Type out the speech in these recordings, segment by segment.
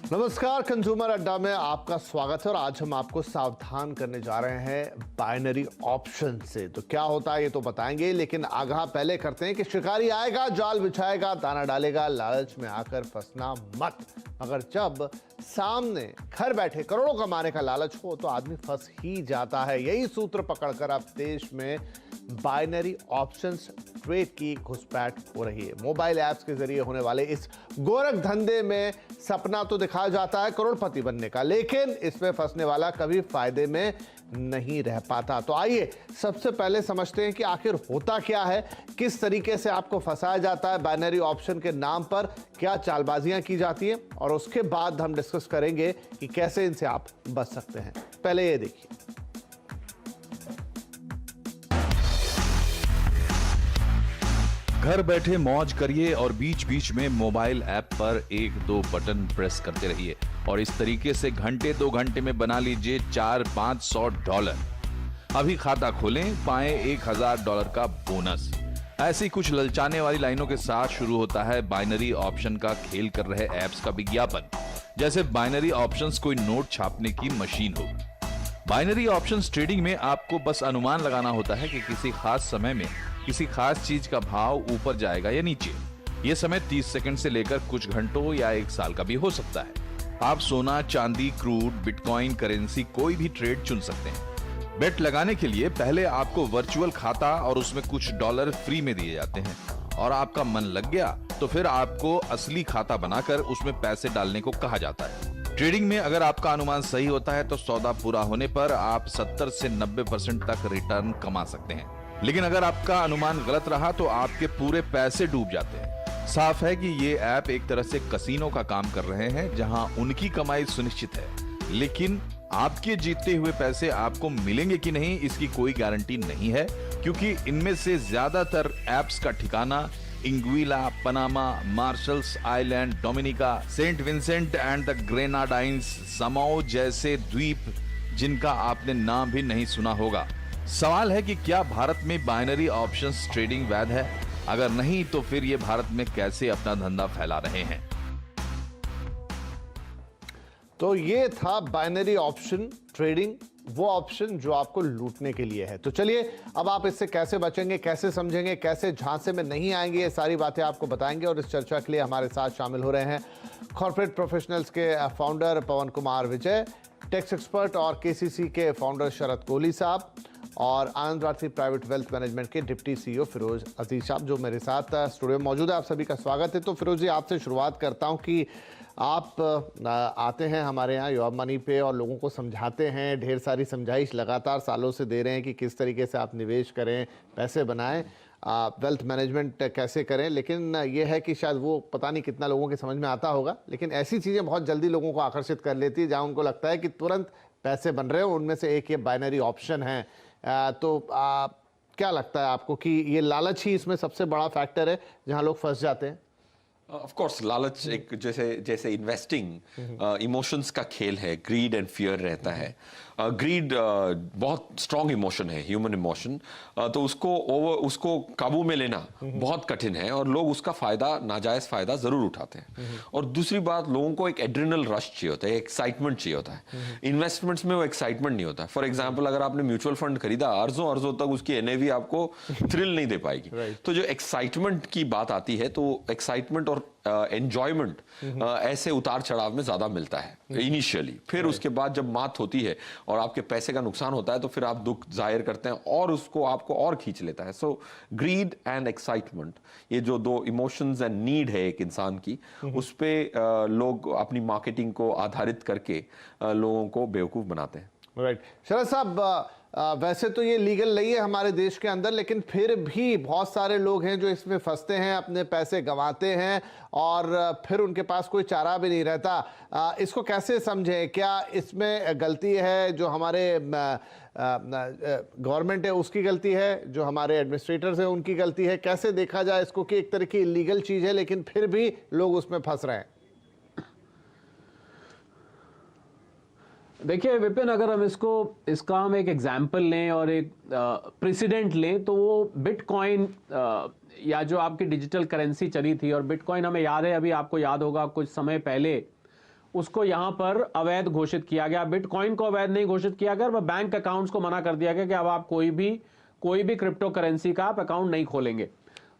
नमस्कार, कंज्यूमर अड्डा में आपका स्वागत है और आज हम आपको सावधान करने जा रहे हैं बाइनरी ऑप्शन से। तो क्या होता है ये तो बताएंगे, लेकिन आगाह पहले करते हैं कि शिकारी आएगा, जाल बिछाएगा, दाना डालेगा, लालच में आकर फंसना मत। मगर जब सामने घर बैठे करोड़ों कमाने का लालच हो तो आदमी फंस ही जाता है। यही सूत्र पकड़कर अब देश में बाइनरी ऑप्शंस ट्रेड की घुसपैठ हो रही है। मोबाइल ऐप्स के जरिए होने वाले इस गोरख धंधे में सपना तो दिखाया जाता है करोड़पति बनने का, लेकिन इसमें फंसने वाला कभी फायदे में नहीं रह पाता। तो आइए सबसे पहले समझते हैं कि आखिर होता क्या है, किस तरीके से आपको फंसाया जाता है बाइनरी ऑप्शन के नाम पर, क्या चालबाजियां की जाती हैं, और उसके बाद हम डिस्कस करेंगे कि कैसे इनसे आप बच सकते हैं। पहले ये देखिए। घर बैठे मौज करिए और बीच बीच में मोबाइल ऐप पर एक दो बटन प्रेस करते रहिए और इस तरीके से घंटे 2 घंटे में बना लीजिए $400-500। अभी खाता खोलें, पाएं $1000 का बोनस। ऐसी कुछ ललचाने वाली लाइनों के साथ शुरू होता है बाइनरी ऑप्शन का खेल कर रहे ऐप्स का विज्ञापन, जैसे बाइनरी ऑप्शंस कोई नोट छापने की मशीन हो। बाइनरी ऑप्शंस ट्रेडिंग में आपको बस अनुमान लगाना होता है कि किसी खास समय में किसी खास चीज का भाव ऊपर जाएगा या नीचे। यह समय 30 सेकंड से लेकर कुछ घंटों या 1 साल का भी हो सकता है। आप सोना, चांदी, क्रूड, बिटकॉइन, करेंसी कोई भी ट्रेड चुन सकते हैं। बेट लगाने के लिए पहले आपको वर्चुअल खाता और उसमें कुछ डॉलर फ्री में दिए जाते हैं, और आपका मन लग गया तो फिर आपको असली खाता बनाकर उसमें पैसे डालने को कहा जाता है। ट्रेडिंग में अगर आपका अनुमान सही होता है तो सौदा पूरा होने पर आप 70 से 90% तक रिटर्न कमा सकते हैं, लेकिन अगर आपका अनुमान गलत रहा तो आपके पूरे पैसे डूब जाते हैं। साफ है कि ये ऐप एक तरह से कसीनो का काम कर रहे हैं, जहां उनकी कमाई सुनिश्चित है, लेकिन आपके जीते हुए पैसे आपको मिलेंगे कि नहीं इसकी कोई गारंटी नहीं है, क्योंकि इनमें से ज्यादातर ऐप्स का ठिकाना Anguilla, Panama, Marshall Islands, Dominica, Saint Vincent and the Grenadines, Samoa जैसे द्वीप जिनका आपने नाम भी नहीं सुना होगा। सवाल है कि क्या भारत में बाइनरी ऑप्शंस ट्रेडिंग वैध है? अगर नहीं तो फिर ये भारत में कैसे अपना धंधा फैला रहे हैं? तो ये था बाइनरी ऑप्शन ट्रेडिंग, वो ऑप्शन जो आपको लूटने के लिए है। तो चलिए अब आप इससे कैसे बचेंगे, कैसे समझेंगे, कैसे झांसे में नहीं आएंगे, ये सारी बातें आपको बताएंगे। और इस चर्चा के लिए हमारे साथ शामिल हो रहे हैं कॉर्पोरेट प्रोफेशनल्स के फाउंडर पवन कुमार विजय, टैक्स एक्सपर्ट और केसीसी के फाउंडर शरद कोहली साहब, और आनंद भारती प्राइवेट वेल्थ मैनेजमेंट के डिप्टी सीईओ फिरोज अजीज साहब, जो मेरे साथ स्टूडियो में मौजूद है। आप सभी का स्वागत है। तो फिरोज जी, आपसे शुरुआत करता हूं कि आप आते हैं हमारे यहाँ युवा मनी पे और लोगों को समझाते हैं, ढेर सारी समझाइश लगातार सालों से दे रहे हैं कि किस तरीके से आप निवेश करें, पैसे बनाएं, वेल्थ मैनेजमेंट कैसे करें। लेकिन ये है कि शायद वो पता नहीं कितना लोगों के समझ में आता होगा, लेकिन ऐसी चीज़ें बहुत जल्दी लोगों को आकर्षित कर लेती है जहाँ उनको लगता है कि तुरंत पैसे बन रहे हो। उनमें से एक ये बाइनरी ऑप्शन है। तो क्या लगता है आपको कि ये लालच ही इसमें सबसे बड़ा फैक्टर है जहां लोग फंस जाते हैं? ऑफ कोर्स लालच एक जैसे इन्वेस्टिंग इमोशंस का खेल है। ग्रीड एंड फियर रहता है। ग्रीड बहुत स्ट्रॉन्ग इमोशन है, ह्यूमन इमोशन। तो उसको काबू में लेना बहुत कठिन है और लोग उसका फायदा, नाजायज फायदा जरूर उठाते हैं। और दूसरी बात, लोगों को एक एड्रिनल रश चाहिए होता है, एक्साइटमेंट चाहिए होता है। इन्वेस्टमेंट्स में वो एक्साइटमेंट नहीं होता। फॉर एग्जाम्पल, अगर आपने म्यूचुअल फंड खरीदा, अर्जों तक उसकी एनएवी आपको थ्रिल नहीं दे पाएगी। तो जो एक्साइटमेंट की बात आती है, तो एक्साइटमेंट और एंजॉयमेंट ऐसे उतार चढ़ाव में ज्यादा मिलता है इनिशियली। फिर उसके बाद जब मात होती है और आपके पैसे का नुकसान होता है, तो फिर आप दुख जाहिर करते हैं और उसको आपको और खींच लेता है। सो ग्रीड एंड एक्साइटमेंट, ये जो दो इमोशंस एंड नीड है एक इंसान की, उस पे लोग अपनी मार्केटिंग को आधारित करके लोगों को बेवकूफ बनाते हैं। राइट। शरद साहब, वैसे तो ये लीगल नहीं है हमारे देश के अंदर, लेकिन फिर भी बहुत सारे लोग हैं जो इसमें फंसते हैं, अपने पैसे गंवाते हैं और फिर उनके पास कोई चारा भी नहीं रहता। इसको कैसे समझें? क्या इसमें गलती है जो हमारे गवर्नमेंट है उसकी गलती है, जो हमारे एडमिनिस्ट्रेटर्स हैं उनकी गलती है? कैसे देखा जाए इसको कि एक तरह की इलीगल चीज़ है लेकिन फिर भी लोग उसमें फंस रहे हैं? देखिए विपिन, अगर हम इसका हम एक एग्जाम्पल लें और एक प्रेसिडेंट लें, तो वो बिटकॉइन या जो आपकी डिजिटल करेंसी चली थी, और बिटकॉइन हमें याद है, अभी आपको याद होगा कुछ समय पहले उसको यहां पर अवैध घोषित किया गया। बिटकॉइन को अवैध नहीं घोषित किया गया, बैंक अकाउंट्स को मना कर दिया गया कि अब आप कोई भी क्रिप्टो करेंसी का आप अकाउंट नहीं खोलेंगे।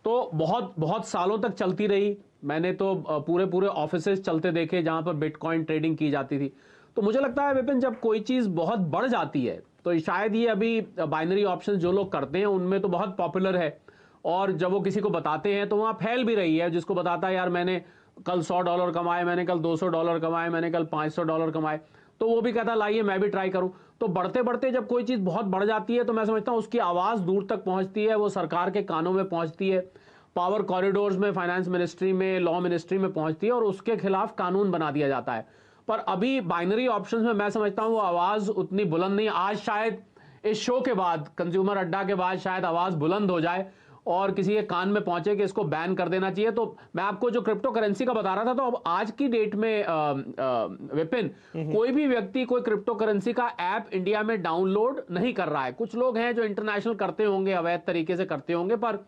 तो बहुत बहुत सालों तक चलती रही। मैंने तो पूरे ऑफिसेज चलते देखे जहां पर बिटकॉइन ट्रेडिंग की जाती थी। तो मुझे लगता है विपिन, जब कोई चीज बहुत बढ़ जाती है तो शायद ये अभी बाइनरी ऑप्शन जो लोग करते हैं उनमें तो बहुत पॉपुलर है, और जब वो किसी को बताते हैं तो वहां फैल भी रही है। जिसको बताता है यार मैंने कल $100 कमाए, मैंने कल $200 कमाए, मैंने कल $500 कमाए, तो वो भी कहता लाइए मैं भी ट्राई करूं। तो बढ़ते बढ़ते जब कोई चीज बहुत बढ़ जाती है तो मैं समझता हूं उसकी आवाज दूर तक पहुंचती है, वो सरकार के कानों में पहुंचती है, पावर कॉरिडोर्स में, फाइनेंस मिनिस्ट्री में, लॉ मिनिस्ट्री में पहुंचती है और उसके खिलाफ कानून बना दिया जाता है। पर अभी बाइनरी ऑप्शंस में मैं समझता हूं वो आवाज उतनी बुलंद नहीं। आज शायद इस शो के बाद, कंज्यूमर अड्डा के बाद शायद आवाज बुलंद हो जाए और किसी के कान में पहुंचे कि इसको बैन कर देना चाहिए। तो मैं आपको जो क्रिप्टो करेंसी का बता रहा था, तो अब आज की डेट में विपिन, कोई भी व्यक्ति कोई क्रिप्टो करेंसी का ऐप इंडिया में डाउनलोड नहीं कर रहा है। कुछ लोग हैं जो इंटरनेशनल करते होंगे, अवैध तरीके से करते होंगे, पर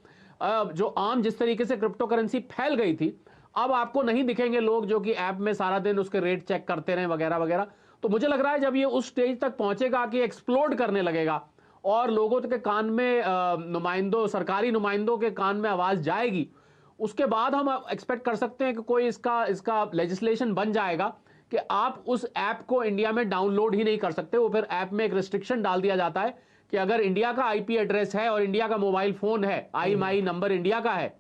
जो आम जिस तरीके से क्रिप्टो करेंसी फैल गई थी, अब आपको नहीं दिखेंगे लोग जो कि ऐप में सारा दिन उसके रेट चेक करते रहे वगैरह वगैरह। तो मुझे लग रहा है जब ये उस स्टेज तक पहुंचेगा कि एक्सप्लोड करने लगेगा और लोगों के कान में सरकारी नुमाइंदों के कान में आवाज जाएगी, उसके बाद हम एक्सपेक्ट कर सकते हैं कि कोई इसका लेजिस्लेशन बन जाएगा कि आप उस ऐप को इंडिया में डाउनलोड ही नहीं कर सकते। वो फिर ऐप में एक रिस्ट्रिक्शन डाल दिया जाता है कि अगर इंडिया का आईपी एड्रेस है और इंडिया का मोबाइल फोन है, IMEI नंबर इंडिया का है,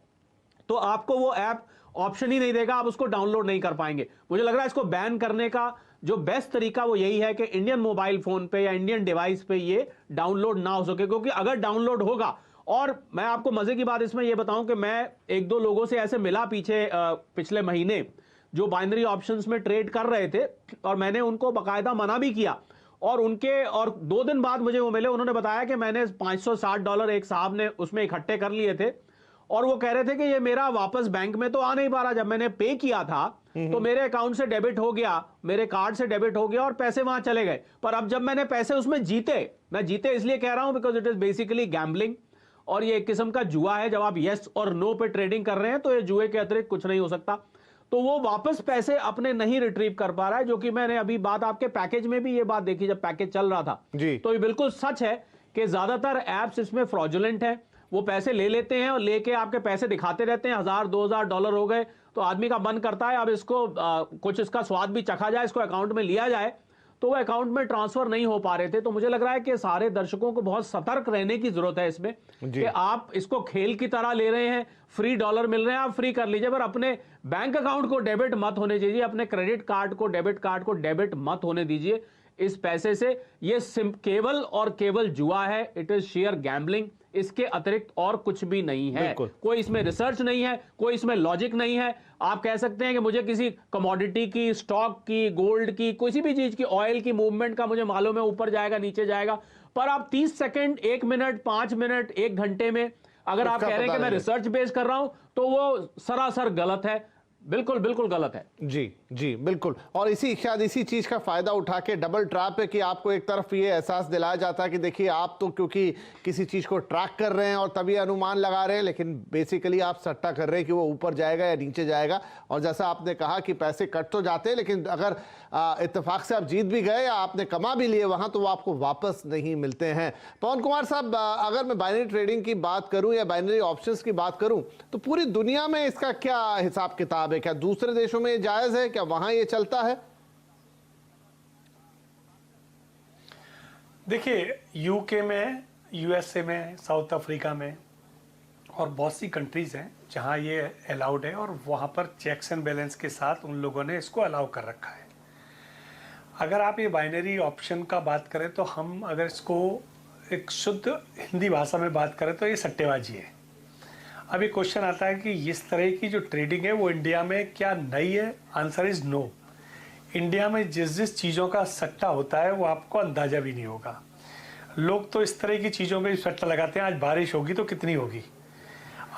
तो आपको वो ऐप ऑप्शन ही नहीं देगा, आप उसको डाउनलोड नहीं कर पाएंगे। मुझे लग रहा है इसको बैन करने का जो बेस्ट तरीका वो यही है कि इंडियन मोबाइल फोन पे या इंडियन डिवाइस पे ये डाउनलोड ना हो सके, क्योंकि अगर डाउनलोड होगा, और मैं आपको मजे की बात इसमें ये बताऊं कि मैं एक दो लोगों से ऐसे मिला पिछले महीने जो बाइनरी ऑप्शंस में ट्रेड कर रहे थे, और मैंने उनको बाकायदा मना भी किया, और 2 दिन बाद मुझे वो मिले। उन्होंने बताया कि मैंने $560 एक साहब ने उसमें इकट्ठे कर लिए थे, और वो कह रहे थे कि ये मेरा वापस बैंक में तो आ नहीं पा रहा। जब मैंने पे किया था तो मेरे अकाउंट से डेबिट हो गया, मेरे कार्ड से डेबिट हो गया और पैसे वहां चले गए। पर अब जब मैंने पैसे उसमें मैं जीते इसलिए कह रहा हूं because it is basically gambling, और ये एक किस्म का जुआ है। जब आप यस और नो पे ट्रेडिंग कर रहे हैं तो ये जुए के अतिरिक्त कुछ नहीं हो सकता। तो वो वापस पैसे अपने नहीं रिट्रीव कर पा रहा है, जो कि मैंने अभी बात आपके पैकेज में भी ये बात देखी जब पैकेज चल रहा था जी। तो ये बिल्कुल सच है कि ज्यादातर एप्स इसमें फ्रॉडुलेंट है। वो पैसे ले लेते हैं और लेके आपके पैसे दिखाते रहते हैं, $1000-2000 हो गए, तो आदमी का मन करता है अब इसको कुछ इसका स्वाद भी चखा जाए, इसको अकाउंट में लिया जाए, तो वो अकाउंट में ट्रांसफर नहीं हो पा रहे थे। तो मुझे लग रहा है कि सारे दर्शकों को बहुत सतर्क रहने की जरूरत है इसमें कि आप इसको खेल की तरह ले रहे हैं, फ्री डॉलर मिल रहे हैं, आप फ्री कर लीजिए, पर अपने बैंक अकाउंट को डेबिट मत होने दीजिए, अपने क्रेडिट कार्ड को, डेबिट कार्ड को डेबिट मत होने दीजिए इस पैसे से। ये केवल और केवल जुआ है, इट इज शेयर गैम्बलिंग, इसके अतिरिक्त और कुछ भी नहीं है। कोई इसमें रिसर्च नहीं है, कोई इसमें लॉजिक नहीं है। आप कह सकते हैं कि मुझे किसी कमोडिटी की, स्टॉक की, गोल्ड की, किसी भी चीज की, ऑयल की मूवमेंट का मुझे मालूम है, ऊपर जाएगा नीचे जाएगा, पर आप 30 सेकंड, 1 मिनट, 5 मिनट, 1 घंटे में अगर आप कह रहे हैं कि मैं रिसर्च बेस कर रहा हूं तो वो सरासर गलत है, बिल्कुल बिल्कुल गलत है। जी जी बिल्कुल। और शायद इसी चीज का फायदा उठा के डबल ट्रैप है कि आपको एक तरफ ये एहसास दिलाया जाता है कि देखिए आप तो क्योंकि किसी चीज को ट्रैक कर रहे हैं और तभी अनुमान लगा रहे हैं, लेकिन बेसिकली आप सट्टा कर रहे हैं कि वो ऊपर जाएगा या नीचे जाएगा। और जैसा आपने कहा कि पैसे कट तो जाते हैं, लेकिन अगर इत्तेफाक से आप जीत भी गए या आपने कमा भी लिए वहां, तो वो आपको वापस नहीं मिलते हैं। पवन कुमार साहब, अगर मैं बाइनरी ट्रेडिंग की बात करूं या बाइनरी ऑप्शंस की बात करूं, तो पूरी दुनिया में इसका क्या हिसाब किताब है? क्या दूसरे देशों में जायज है? क्या वहां ये चलता है? देखिए, यूके में, यूएसए में, साउथ अफ्रीका में और बहुत सी कंट्रीज हैं जहां ये अलाउड है, और वहां पर चेक्स एंड बैलेंस के साथ उन लोगों ने इसको अलाउ कर रखा है। अगर आप ये बाइनरी ऑप्शन का बात करें तो हम अगर इसको एक शुद्ध हिंदी भाषा में बात करें तो ये सट्टेबाजी है। अभी क्वेश्चन आता है कि इस तरह की जो ट्रेडिंग है वो इंडिया में क्या नई है? Answer is no. इंडिया में जिस चीज़ों का सट्टा होता है वो आपको अंदाज़ा भी नहीं होगा। लोग तो इस तरह की चीज़ों में सट्टा लगाते हैं, आज बारिश होगी तो कितनी होगी,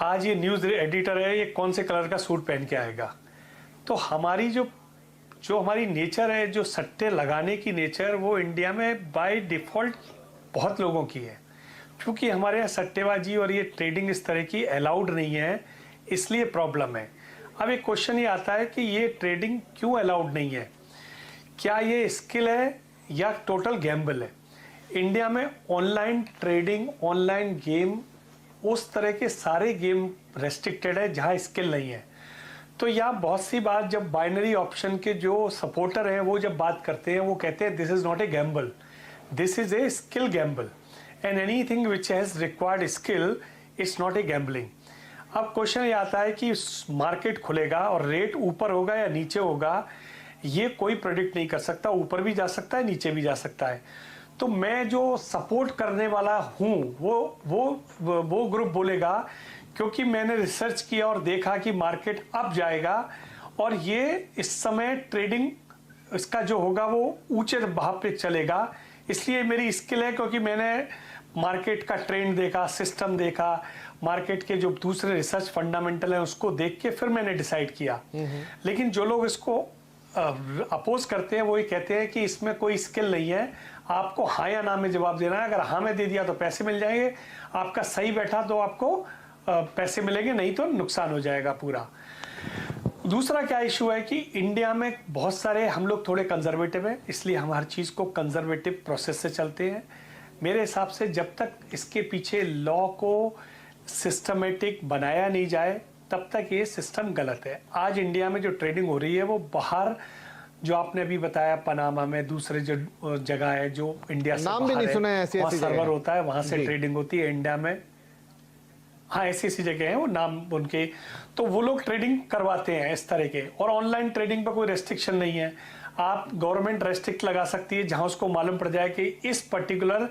आज ये न्यूज़ एडिटर है ये कौन से कलर का सूट पहन के आएगा। तो हमारी जो हमारी नेचर है, जो सट्टे लगाने की नेचर, वो इंडिया में बाय डिफ़ॉल्ट बहुत लोगों की है। क्योंकि हमारे यहाँ सट्टेबाजी और ये ट्रेडिंग इस तरह की अलाउड नहीं है, इसलिए प्रॉब्लम है। अब एक क्वेश्चन ये आता है कि ये ट्रेडिंग क्यों अलाउड नहीं है? क्या ये स्किल है या टोटल गैम्बल है। इंडिया में ऑनलाइन ट्रेडिंग, ऑनलाइन गेम, उस तरह के सारे गेम रेस्ट्रिक्टेड है जहां स्किल नहीं है। तो यहाँ बहुत सी बात जब बाइनरी ऑप्शन के जो सपोर्टर हैं वो जब बात करते हैं, वो कहते हैं this is not a Gamble, this is a skill Gamble, and anything which has required skill it's not a gambling. अब क्वेश्चन ये आता है कि मार्केट खुलेगा और रेट ऊपर होगा या नीचे होगा, ये कोई प्रेडिक्ट नहीं कर सकता, ऊपर भी जा सकता है, नीचे भी जा सकता है। तो मैं जो सपोर्ट करने वाला हूँ वो ग्रुप बोलेगा, क्योंकि मैंने रिसर्च किया और देखा कि मार्केट अप जाएगा और ये इस समय ट्रेडिंग इसका जो होगा वो ऊंचे भाव पे चलेगा, इसलिए मेरी स्किल है, क्योंकि मैंने मार्केट का ट्रेंड देखा, सिस्टम देखा, मार्केट के जो दूसरे रिसर्च फंडामेंटल है उसको देख के फिर मैंने डिसाइड किया। लेकिन जो लोग इसको अपोज करते हैं वो ये कहते हैं कि इसमें कोई स्किल नहीं है, आपको हाँ या ना में जवाब देना है। अगर हाँ में दे दिया तो पैसे मिल जाएंगे, आपका सही बैठा तो आपको पैसे मिलेंगे, नहीं तो नुकसान हो जाएगा पूरा। दूसरा क्या इशू है कि इंडिया में बहुत सारे हम लोग थोड़े कंजर्वेटिव हैं, इसलिए हम हर चीज़ को कंजर्वेटिव प्रोसेस से चलते हैं। मेरे हिसाब से जब तक इसके पीछे लॉ को सिस्टमेटिक बनाया नहीं जाए तब तक ये सिस्टम गलत है। आज इंडिया में जो ट्रेडिंग हो रही है वो बाहर, जो आपने अभी बताया पनामा में, दूसरे जो जगह है जो इंडिया से नाम भी नहीं सुना है, ऐसी सर्वर होता है, वहां से ट्रेडिंग होती है इंडिया में। हाँ, ऐसी जगह है वो नाम उनके, तो वो लोग ट्रेडिंग करवाते हैं इस तरह के। और ऑनलाइन ट्रेडिंग पर कोई रेस्ट्रिक्शन नहीं है, आप गवर्नमेंट रेस्ट्रिक्ट लगा सकती है जहां उसको मालूम पड़ जाए कि इस पर्टिकुलर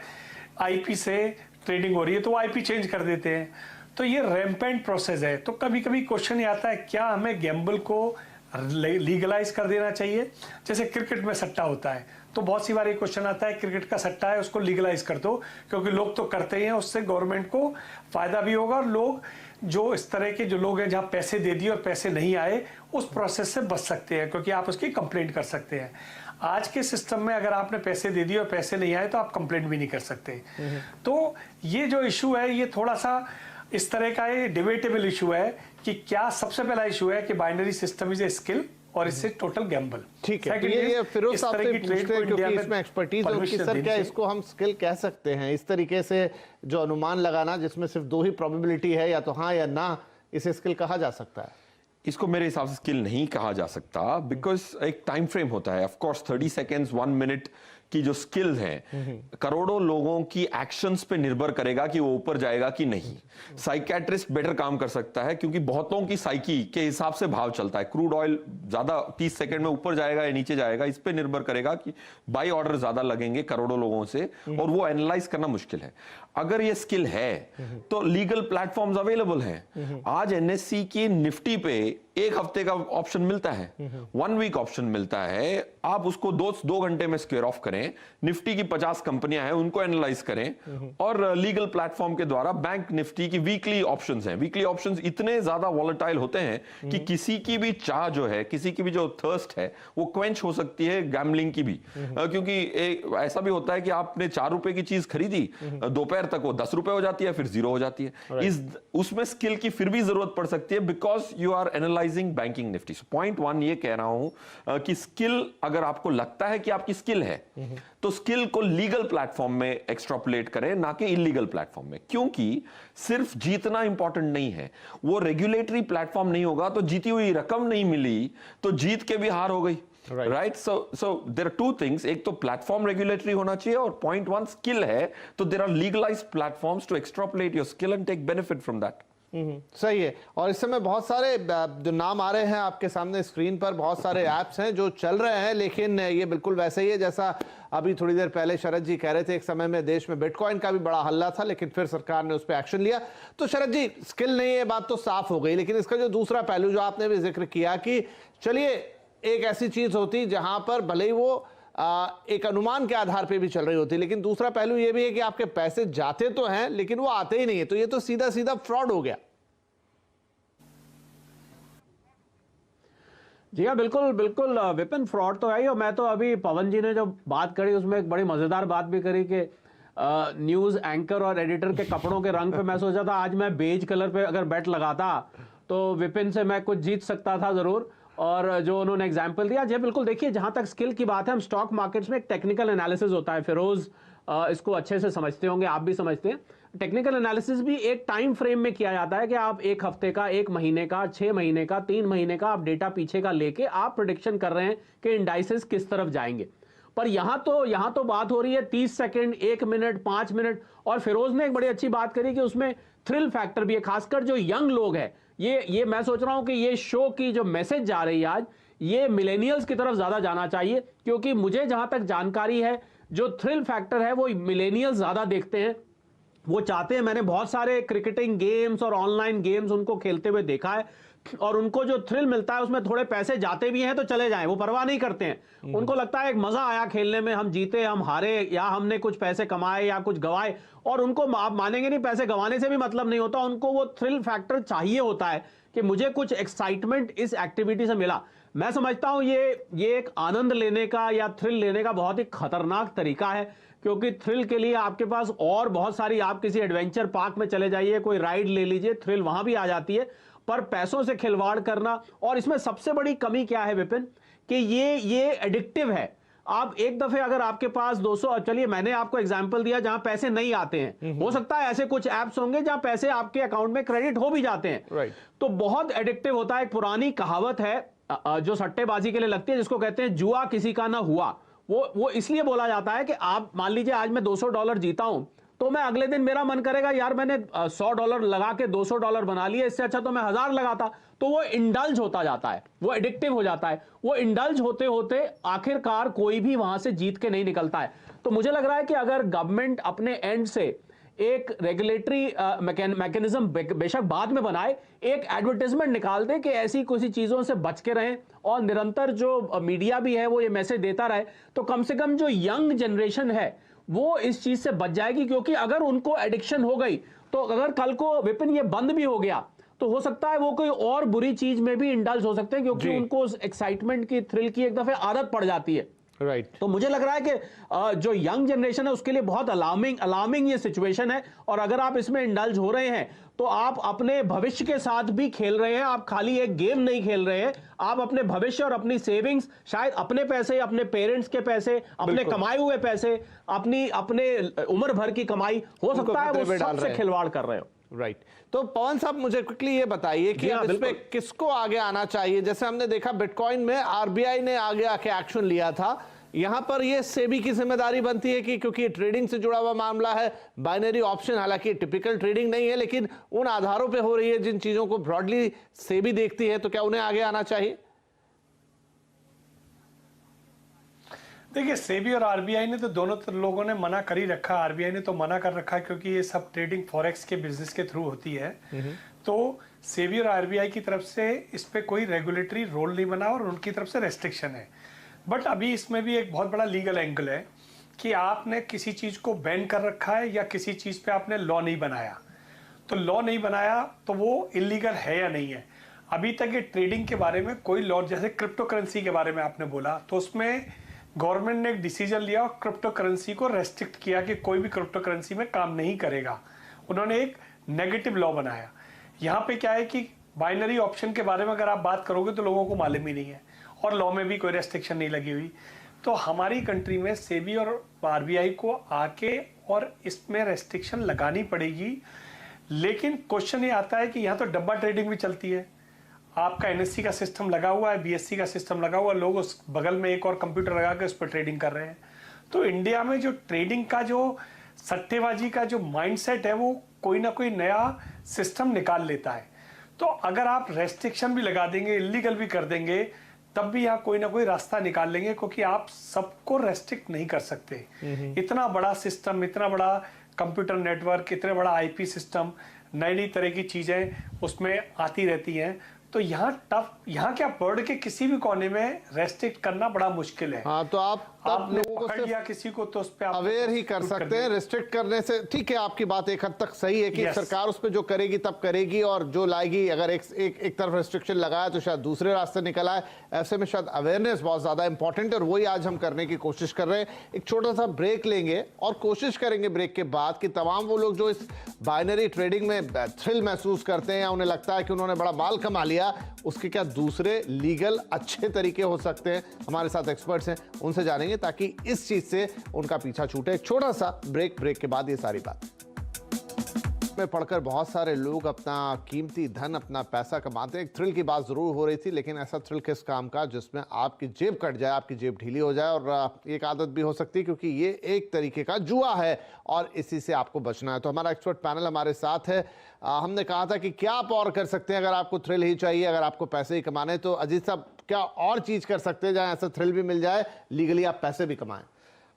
आईपी से ट्रेडिंग हो रही है तो वो आईपी चेंज कर देते हैं। तो ये रैम्पेंट प्रोसेस है। तो कभी कभी क्वेश्चन ये आता है क्या हमें गैम्बल को लीगलाइज कर देना चाहिए। जैसे क्रिकेट में सट्टा होता है तो बहुत सी बार ये क्वेश्चन आता है क्रिकेट का सट्टा है उसको लीगलाइज कर दो, क्योंकि लोग तो करते ही हैं, उससे गवर्नमेंट को फायदा भी होगा और लोग जो इस तरह के जो लोग हैं जहां पैसे दे दिए और पैसे नहीं आए उस प्रोसेस से बच सकते हैं, क्योंकि आप उसकी कंप्लेंट कर सकते हैं। आज के सिस्टम में अगर आपने पैसे दे दिए और पैसे नहीं आए तो आप कंप्लेंट भी नहीं कर सकते। तो ये जो इशू है ये थोड़ा सा इस तरह का डिबेटेबल इशू है कि क्या सबसे पहला इशू है कि binary system is a skill और इससे टोटल गैम्बल। ठीक है, तो ये फिरोज साहब से पूछते हैं क्योंकि इसमें एक्सपर्टीज है उनकी। सर क्या इसको हम स्किल कह सकते हैं इस तरीके से जो अनुमान लगाना जिसमें सिर्फ दो ही प्रोबेबिलिटी है, या तो हाँ या ना, इसे स्किल कहा जा सकता है? इसको मेरे हिसाब से स्किल नहीं कहा जा सकता, बिकॉज एक टाइम फ्रेम होता है। ऑफ कोर्स 30 सेकेंड्स 1 मिनट की जो स्किल है करोड़ों लोगों की एक्शंस पे निर्भर करेगा कि वो ऊपर जाएगा कि नहीं। साइकियाट्रिस्ट बेटर काम कर सकता है क्योंकि बहुतों की साइकी के हिसाब से भाव चलता है। क्रूड ऑयल ज्यादा 30 सेकंड में ऊपर जाएगा या नीचे जाएगा, इस पे निर्भर करेगा कि बाई ऑर्डर ज्यादा लगेंगे करोड़ों लोगों से, और वो एनालाइज करना मुश्किल है। अगर ये स्किल है तो लीगल प्लेटफॉर्म्स अवेलेबल हैं। आज एनएससी की निफ्टी पे एक हफ्ते का ऑप्शन मिलता है, 1 वीक ऑप्शन मिलता है। आप उसको 2 घंटे में स्क्वेयर ऑफ करें, निफ्टी की 50 कंपनियां हैं उनको एनालाइज करें, और लीगल प्लेटफॉर्म के द्वारा बैंक निफ्टी की वीकली ऑप्शंस हैं। वीकली ऑप्शंस इतने ज्यादा वॉलेटाइल होते हैं कि किसी की भी चाह जो है, किसी की भी जो थर्स्ट है वो क्वेंच हो सकती है गैम्बलिंग की भी। क्योंकि ऐसा भी होता है कि आपने 4 रुपए की चीज खरीदी, दोपहर तक वो 10 रुपए हो जाती है, फिर 0 हो जाती है। उसमें स्किल की फिर भी जरूरत पड़ सकती है because you are analysing banking Nifty. Point 1 ये कह रहा हूं कि स्किल अगर आपको लगता है कि आपकी स्किल है तो स्किल को लीगल प्लेटफॉर्म में एक्सट्रापोलेट करें, ना कि इलीगल प्लेटफॉर्म में। क्योंकि सिर्फ जीतना इंपॉर्टेंट नहीं है, वो रेगुलेटरी प्लेटफॉर्म नहीं होगा तो जीती हुई रकम नहीं मिली तो जीत के भी हार हो गई। Right, so there are 2 things, एक तो प्लेटफॉर्म रेगुलेटरी होना चाहिए और पॉइंट 1 स्किल है तो there are legalised platforms to extrapolate your skill and take benefit from that. सही है। और इस समय बहुत सारे जो नाम आ रहे हैं आपके सामने स्क्रीन पर, बहुत सारे ऐप्स हैं जो चल रहे हैं, लेकिन ये बिल्कुल वैसे ही है जैसा अभी थोड़ी देर पहले शरद जी कह रहे थे। एक समय में देश में बिटकॉइन का भी बड़ा हल्ला था, लेकिन फिर सरकार ने उस पर एक्शन लिया। तो शरद जी, स्किल नहीं है, बात तो साफ हो गई, लेकिन इसका जो दूसरा पहलू जो आपने भी जिक्र किया कि चलिए एक ऐसी चीज होती जहां पर भले ही वो एक अनुमान के आधार पे भी चल रही होती, लेकिन दूसरा पहलू ये भी है कि आपके पैसे जाते तो हैं लेकिन वो आते ही नहीं है, तो ये तो सीधा सीधा फ्रॉड हो गया। जी हाँ, बिल्कुल बिल्कुल विपिन, फ्रॉड तो है ही। और मैं तो अभी पवन जी ने जो बात करी उसमें एक बड़ी मजेदार बात भी करी कि न्यूज एंकर और एडिटर के कपड़ों के रंग पे मैं सोचा था आज मैं बेज कलर पे अगर बेट लगाता तो विपिन से मैं कुछ जीत सकता था जरूर। और जो उन्होंने एग्जाम्पल दिया, जी बिल्कुल, देखिए जहां तक स्किल की बात है, हम स्टॉक मार्केट्स में एक टेक्निकल एनालिसिस होता है, फिरोज इसको अच्छे से समझते होंगे, आप भी समझते हैं। टेक्निकल एनालिसिस भी एक टाइम फ्रेम में किया जाता है कि आप एक हफ्ते का, एक महीने का, 6 महीने का, 3 महीने का आप डेटा पीछे का लेके आप प्रेडिक्शन कर रहे हैं कि इंडाइसेस किस तरफ जाएंगे। पर यहां तो बात हो रही है 30 सेकंड, 1 मिनट, 5 मिनट। और फिरोज ने एक बड़ी अच्छी बात करी कि उसमें थ्रिल फैक्टर भी है, खासकर जो यंग लोग हैं। ये मैं सोच रहा हूं कि ये शो की जो मैसेज जा रही है आज, ये मिलेनियल्स की तरफ ज्यादा जाना चाहिए, क्योंकि मुझे जहां तक जानकारी है, जो थ्रिल फैक्टर है वो मिलेनियल्स ज्यादा देखते हैं, वो चाहते हैं। मैंने बहुत सारे क्रिकेटिंग गेम्स और ऑनलाइन गेम्स उनको खेलते हुए देखा है, और उनको जो थ्रिल मिलता है उसमें थोड़े पैसे जाते भी हैं तो चले जाएं, वो परवाह नहीं करते हैं। उनको लगता है एक मजा आया खेलने में, हम जीते, हम हारे, या हमने कुछ पैसे कमाए या कुछ गवाए, और उनको आप मानेंगे नहीं, पैसे गंवाने से भी मतलब नहीं होता, उनको वो थ्रिल फैक्टर चाहिए होता है कि मुझे कुछ एक्साइटमेंट इस एक्टिविटी से मिला। मैं समझता हूं ये एक आनंद लेने का या थ्रिल लेने का बहुत ही खतरनाक तरीका है, क्योंकि थ्रिल के लिए आपके पास और बहुत सारी, आप किसी एडवेंचर पार्क में चले जाइए, कोई राइड ले लीजिए, थ्रिल वहां भी आ जाती है, पर पैसों से खिलवाड़ करना। और इसमें सबसे बड़ी कमी क्या है विपिन, कि ये एडिक्टिव है। आप एक दफे अगर आपके पास 200, चलिए मैंने आपको एग्जांपल दिया जहां पैसे नहीं आते हैं, हो सकता है ऐसे कुछ ऐप्स होंगे जहां पैसे आपके अकाउंट में क्रेडिट हो भी जाते हैं, राइट। तो बहुत एडिक्टिव होता है। एक पुरानी कहावत है जो सट्टेबाजी के लिए लगती है, जिसको कहते हैं जुआ किसी का ना हुआ। वो इसलिए बोला जाता है कि आप मान लीजिए आज मैं $200 जीता हूं, तो मैं अगले दिन मेरा मन करेगा यार मैंने $100 लगा के $200 बना लिए, इससे अच्छा तो मैं 1000 लगाता। तो वो इंडल्ज होता जाता है, वो एडिक्टिव हो जाता है। वो इंडल्ज होते होते आखिरकार कोई भी वहां से जीत के नहीं निकलता है। तो मुझे लग रहा है कि अगर गवर्नमेंट अपने एंड से एक रेगुलेटरी मैकेनिज्म बेशक बाद में बनाए, एक एडवर्टाइजमेंट निकाल दे कि ऐसी कुछ चीजों से बच के रहें, और निरंतर जो मीडिया भी है वो ये मैसेज देता रहे, तो कम से कम जो यंग जनरेशन है वो इस चीज से बच जाएगी। क्योंकि अगर उनको एडिक्शन हो गई, तो अगर कल को विपिन ये बंद भी हो गया, तो हो सकता है वो कोई और बुरी चीज में भी इंडल्ज हो सकते हैं, क्योंकि उनको उस एक्साइटमेंट की, थ्रिल की एक दफे आदत पड़ जाती है। राइट। तो मुझे लग रहा है कि जो यंग जनरेशन है उसके लिए बहुत अलार्मिंग ये सिचुएशन है। और अगर आप इसमें इंडल्ज हो रहे हैं, तो आप अपने भविष्य के साथ भी खेल रहे हैं। आप खाली एक गेम नहीं खेल रहे हैं, आप अपने भविष्य और अपनी सेविंग्स, शायद अपने पैसे, अपने पेरेंट्स के पैसे, अपने कमाए हुए पैसे, अपने उम्र भर की कमाई, हो सकता है वो सबसे खिलवाड़ कर रहे हो। राइट। तो पवन साहब मुझे क्विकली ये बताइए कि अब इस पे किसको आगे आना चाहिए। जैसे हमने देखा बिटकॉइन में आरबीआई ने आगे आके एक्शन लिया था, यहां पर ये सेबी की जिम्मेदारी बनती है कि क्योंकि ये ट्रेडिंग से जुड़ा हुआ मामला है, बाइनरी ऑप्शन, हालांकि टिपिकल ट्रेडिंग नहीं है, लेकिन उन आधारों पे हो रही है जिन चीजों को ब्रॉडली सेबी देखती है, तो क्या उन्हें आगे आना चाहिए? देखिए, सेबी और आरबीआई ने तो दोनों लोगों ने मना कर ही रखा। आरबीआई ने तो मना कर रखा क्योंकि ये सब ट्रेडिंग फॉरेक्स के बिजनेस के थ्रू होती है। तो सेबी और आरबीआई की तरफ से इस पे कोई रेगुलेटरी रोल नहीं बना और उनकी तरफ से रेस्ट्रिक्शन है। बट अभी इसमें भी एक बहुत बड़ा लीगल एंगल है कि आपने किसी चीज को बैन कर रखा है या किसी चीज पे आपने लॉ नहीं बनाया। तो लॉ नहीं बनाया तो वो इलीगल है या नहीं है। अभी तक ये ट्रेडिंग के बारे में कोई लॉ, जैसे क्रिप्टो करेंसी के बारे में आपने बोला, तो उसमें गवर्नमेंट ने एक डिसीजन लिया और क्रिप्टो करेंसी को रेस्ट्रिक्ट किया कि कोई भी क्रिप्टो करेंसी में काम नहीं करेगा। उन्होंने एक नेगेटिव लॉ बनाया। यहाँ पे क्या है कि बाइनरी ऑप्शन के बारे में अगर आप बात करोगे तो लोगों को मालूम ही नहीं है, और लॉ में भी कोई रेस्ट्रिक्शन नहीं लगी हुई। तो हमारी कंट्री में सेबी और आरबीआई को आके और इसमें रेस्ट्रिक्शन लगानी पड़ेगी। लेकिन क्वेश्चन ये आता है कि यहाँ तो डब्बा ट्रेडिंग भी चलती है। आपका एनएससी का सिस्टम लगा हुआ है, बीएससी का सिस्टम लगा हुआ है, लोग उस बगल में एक और कंप्यूटर लगा के उस पर ट्रेडिंग कर रहे हैं। तो इंडिया में जो ट्रेडिंग का, जो सट्टेबाजी का जो माइंडसेट है, वो कोई ना कोई नया सिस्टम निकाल लेता है। तो अगर आप रेस्ट्रिक्शन भी लगा देंगे, इलीगल भी कर देंगे, तब भी यहाँ कोई ना कोई रास्ता निकाल लेंगे, क्योंकि आप सबको रेस्ट्रिक्ट नहीं कर सकते। इतना बड़ा सिस्टम, इतना बड़ा कंप्यूटर नेटवर्क, इतने बड़ा आईपी सिस्टम, नई नई तरह की चीजें उसमें आती रहती हैं। तो यहाँ क्या वर्ल्ड के किसी भी कोने में रेस्ट्रिक्ट करना बड़ा मुश्किल है। हाँ, तो आप आपने लोगों को पकड़ सिर्फ लिया किसी को तो उस पे आप अवेयर ही कर खुद सकते दिया। हैं। रिस्ट्रिक्ट करने से ठीक है, आपकी बात एक हद तक सही है कि Yes. सरकार उस पर जो करेगी तब करेगी, और जो लाएगी, अगर एक तरफ रिस्ट्रिक्शन लगाया तो शायद दूसरे रास्ते निकल आए। ऐसे में शायद अवेयरनेस बहुत ज्यादा इंपॉर्टेंट है, और वही आज हम करने की कोशिश कर रहे हैं। एक छोटा सा ब्रेक लेंगे और कोशिश करेंगे ब्रेक के बाद कि तमाम वो लोग जो इस बाइनरी ट्रेडिंग में थ्रिल महसूस करते हैं या उन्हें लगता है कि उन्होंने बड़ा माल कमा लिया, उसके क्या दूसरे लीगल अच्छे तरीके हो सकते हैं। हमारे साथ एक्सपर्ट्स हैं, उनसे जानेंगे ताकि इस चीज से उनका पीछा छूटे। एक छोटा सा ब्रेक के बाद ये सारी बात में पढ़कर बहुत सारे लोग अपना कीमती धन, अपना पैसा कमाते हैं। एक थ्रिल की बात जरूर हो रही थी, लेकिन ऐसा थ्रिल किस काम का जिसमें आपकी जेब कट जाए, आपकी जेब ढीली हो जाए, और एक आदत भी हो सकती है, क्योंकि ये एक तरीके का जुआ है और इसी से आपको बचना है। तो हमारा एक्सपर्ट पैनल हमारे साथ है। हमने कहा था कि क्या आप और कर सकते हैं अगर आपको थ्रिल ही चाहिए, अगर आपको पैसे ही कमाने, तो अजीत साहब क्या और चीज कर सकते हैं जहां ऐसा थ्रिल भी मिल जाए, लीगली आप पैसे भी कमाएं?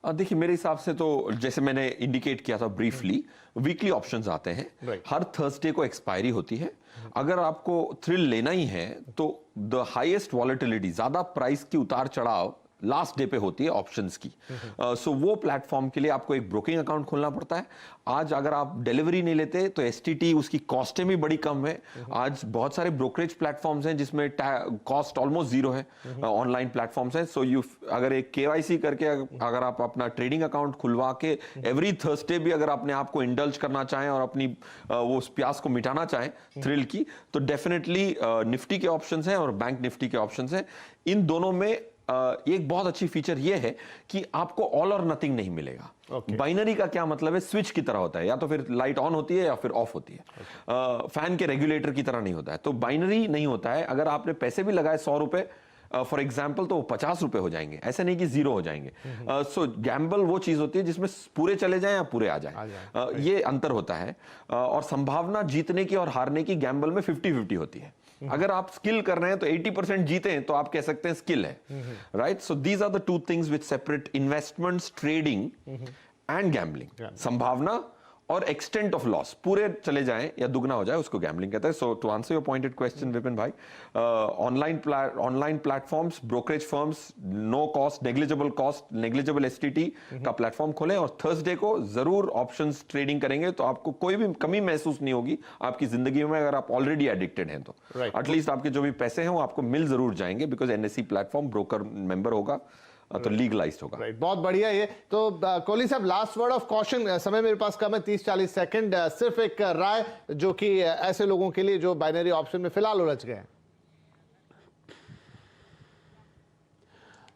देखिए, मेरे हिसाब से तो जैसे मैंने इंडिकेट किया था ब्रीफली, वीकली ऑप्शंस आते हैं। Right. हर थर्सडे को एक्सपायरी होती है। अगर आपको थ्रिल लेना ही है तो द हाईएस्ट वॉलेटिलिटी, ज्यादा प्राइस की उतार चढ़ाव लास्ट डे पे होती है ऑप्शंस की। सो वो प्लेटफॉर्म के लिए आपको एक ब्रोकिंग अकाउंट खोलना पड़ता है। आज अगर आप डिलीवरी नहीं लेते तो एसटीटी, उसकी कॉस्टें भी बड़ी कम है। आज बहुत सारे ब्रोकरेज प्लेटफॉर्म्स हैं जिसमें कॉस्ट ऑलमोस्ट जीरो है, ऑनलाइन प्लेटफॉर्म्स हैं। सो यू अगर एक केवाईसी करके अगर आप अपना ट्रेडिंग अकाउंट खुलवा के एवरी थर्सडे भी अगर अपने आप को इंडल्ज करना चाहें और अपनी वो उस प्यास को मिटाना चाहें थ्रिल की, तो डेफिनेटली निफ्टी के ऑप्शंस हैं और बैंक निफ्टी के ऑप्शंस हैं। इन दोनों में एक बहुत अच्छी फीचर यह है कि आपको ऑल और नथिंग नहीं मिलेगा। बाइनरी का क्या मतलब है? स्विच की तरह होता है, या तो फिर लाइट ऑन होती है या फिर ऑफ होती है। फैन के रेगुलेटर की तरह नहीं होता है। तो बाइनरी नहीं होता है। अगर आपने पैसे भी लगाए 100 रुपए फॉर एग्जाम्पल, तो वो 50 रुपए हो जाएंगे, ऐसे नहीं कि जीरो हो जाएंगे। सो गैम्बल वो चीज होती है जिसमें पूरे चले जाएं या पूरे आ जाएं। ये अंतर होता है। और संभावना जीतने की और हारने की गैम्बल में 50-50 होती है। अगर आप स्किल कर रहे हैं तो 80% जीते हैं तो आप कह सकते हैं स्किल है, right? So these are the two things which separate investments, trading and gambling. संभावना और एक्सटेंट ऑफ लॉस, पूरे चले जाएं या दुगना हो जाए, उसको गैम्बलिंग कहते हैं। So to answer your pointed question Vipin भाई, online platforms, brokerage firms, no cost, negligible cost, negligible STT का प्लेटफॉर्म खोलें और थर्सडे को जरूर ऑप्शंस ट्रेडिंग करेंगे तो आपको कोई भी कमी महसूस नहीं होगी आपकी जिंदगी में। अगर आप ऑलरेडी एडिक्टेड हैं तो एटलीस्ट आपके जो भी पैसे हैं वो आपको मिल जरूर जाएंगे, because NSC platform broker member होगा तो लीगलाइज होगा। राइट, बहुत बढ़िया। ये तो कोहली साहब, लास्ट वर्ड ऑफ कॉशन, समय मेरे पास कम है, 30-40 सेकंड, सिर्फ एक राय जो कि ऐसे लोगों के लिए जो बाइनरी ऑप्शन में फिलहाल उलझ गए हैं।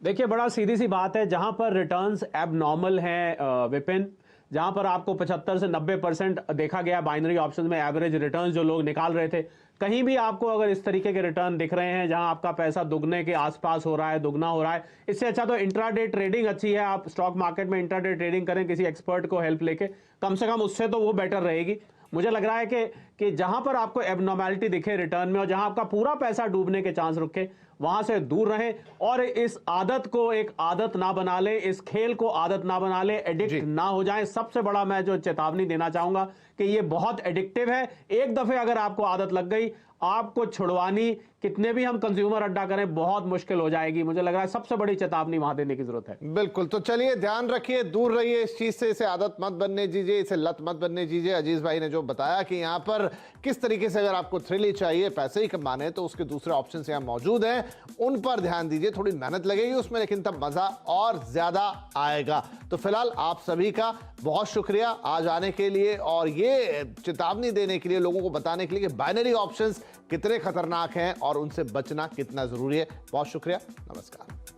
देखिए, बड़ा सीधी सी बात है, जहां पर रिटर्न्स एबनॉर्मल हैं विपिन, जहां पर आपको 75 से 90% देखा गया बाइनरी ऑप्शन में एवरेज रिटर्न्स जो लोग निकाल रहे थे, कहीं भी आपको अगर इस तरीके के रिटर्न दिख रहे हैं जहां आपका पैसा दुगने के आसपास हो रहा है, दुगना हो रहा है, इससे अच्छा तो इंट्राडे ट्रेडिंग अच्छी है। आप स्टॉक मार्केट में इंट्राडे ट्रेडिंग करें किसी एक्सपर्ट को हेल्प लेके, कम से कम उससे तो वो बेटर रहेगी। मुझे लग रहा है कि जहां पर आपको एबनॉर्मैलिटी दिखे रिटर्न में और जहां आपका पूरा पैसा डूबने के चांस रुके, वहां से दूर रहें और इस आदत को एक आदत ना बना ले, इस खेल को आदत ना बना ले, एडिक्ट ना हो जाएं। सबसे बड़ा मैं जो चेतावनी देना चाहूंगा कि ये बहुत एडिक्टिव है। एक दफे अगर आपको आदत लग गई, आपको छुड़वानी कितने भी हम कंज्यूमर अड्डा करें बहुत मुश्किल हो जाएगी। मुझे लग रहा है सबसे बड़ी चेतावनी वहां देने की जरूरत है। बिल्कुल, तो चलिए ध्यान रखिए, दूर रहिए इस चीज से, इसे आदत मत बनने दीजिए, इसे लत मत बनने दीजिए। अजीज भाई ने जो बताया कि यहाँ पर किस तरीके से अगर आपको थ्रिल ही चाहिए, पैसे ही कमाने, तो उसके दूसरे ऑप्शन यहाँ मौजूद हैं, उन पर ध्यान दीजिए। थोड़ी मेहनत लगेगी उसमें, लेकिन तब मजा और ज्यादा आएगा। तो फिलहाल आप सभी का बहुत शुक्रिया आज आने के लिए और ये चेतावनी देने के लिए, लोगों को बताने के लिए कि बाइनरी ऑप्शंस कितने खतरनाक हैं और उनसे बचना कितना जरूरी है। बहुत शुक्रिया, नमस्कार।